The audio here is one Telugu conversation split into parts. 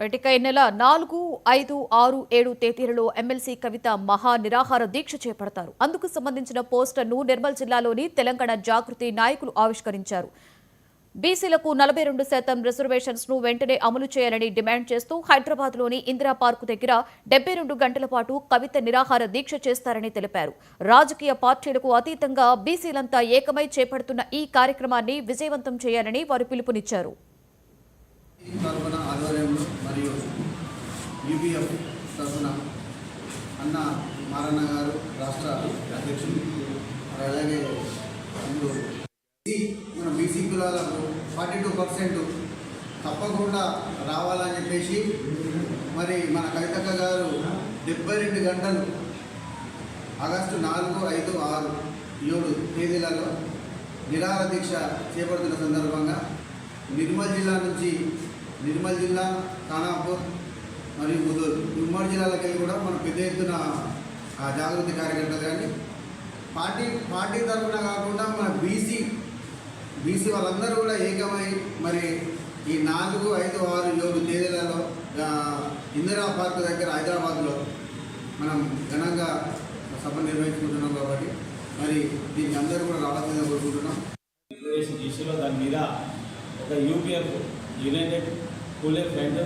ఇక ఈ నెల 4, 5, 6, 7 తేదీలలో ఎమ్మెల్సీ కవిత మహా నిరాహార దీక్ష చేపడతారు. అందుకు సంబంధించిన పోస్టర్ను నిర్మల్ జిల్లాలోని తెలంగాణ జాగృతి నాయకులు ఆవిష్కరించారు. బీసీలకు 42% రిజర్వేషన్స్ ను వెంటనే అమలు చేయాలని డిమాండ్ చేస్తూ హైదరాబాద్లోని ఇందిరా పార్కు దగ్గర 72 గంటల పాటు కవిత నిరాహార దీక్ష చేస్తారని తెలిపారు. రాజకీయ పార్టీలకు అతీతంగా బీసీలంతా ఏకమై చేపడుతున్న ఈ కార్యక్రమాన్ని విజయవంతం చేయాలని వారు పిలుపునిచ్చారు. మరియు యూపీఎఫ్ తరఫున అన్న మారన్న గారు రాష్ట్ర అధ్యక్షులు, అలాగే మన బీసీ కులాలకు 42% తప్పకుండా రావాలని చెప్పేసి మరి మన కవితక్క గారు 72 గంటలు ఆగస్టు 4, 5, 6, 7 తేదీలలో నిరాహార దీక్ష చేపడుతున్న సందర్భంగా నిర్మల్ జిల్లా ఖానాపూర్ మరియు ముదూరు ఉమ్మడి జిల్లాలకు వెళ్ళి కూడా మన పెద్ద ఎత్తున జాగృతి కార్యకర్తలు కానీ పార్టీ తరఫున కాకుండా మన బీసీ వాళ్ళందరూ కూడా ఏకమై మరి ఈ 4, 5, 6, 7 తేదీలలో ఇందిరా పార్క్ దగ్గర హైదరాబాద్లో మనం ఘనంగా సభ నిర్వహించుకుంటున్నాం. కాబట్టి మరి దీనికి అందరూ కూడా రావాల్సిందిగా కోరుకుంటున్నాం. దాని మీద ఒక యూపీఎఫ్ యునైటెడ్ కూలే ఫ్రంట్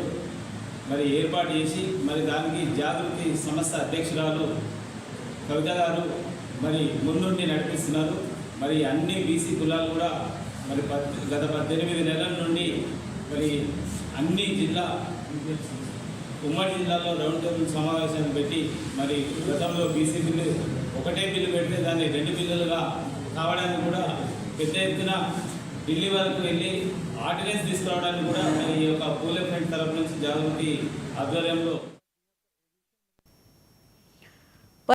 మరి ఏర్పాటు చేసి మరి దానికి జాగృతి సంస్థ అధ్యక్షురాలు కవిత గారు మరి ముందుండి నడిపిస్తున్నారు. మరి అన్ని బీసీ కులాలు కూడా మరి గత 18 నెలల నుండి మరి అన్ని ఉమ్మడి జిల్లాలో రౌండ్ టేబుల్ సమావేశాన్ని పెట్టి మరి గతంలో బీసీ బిల్లు ఒకటే బిల్లు పెడితే దాన్ని 2 బిల్లులుగా కావడానికి కూడా పెద్ద ఎత్తున ఢిల్లీ వరకు వెళ్ళి ఆర్డినెన్స్ తీసుకురావడానికి కూడా మరి ఈ యొక్క పూలే ఫ్రంట్ తరఫు నుంచి జాగృతి ఆధ్వర్యంలో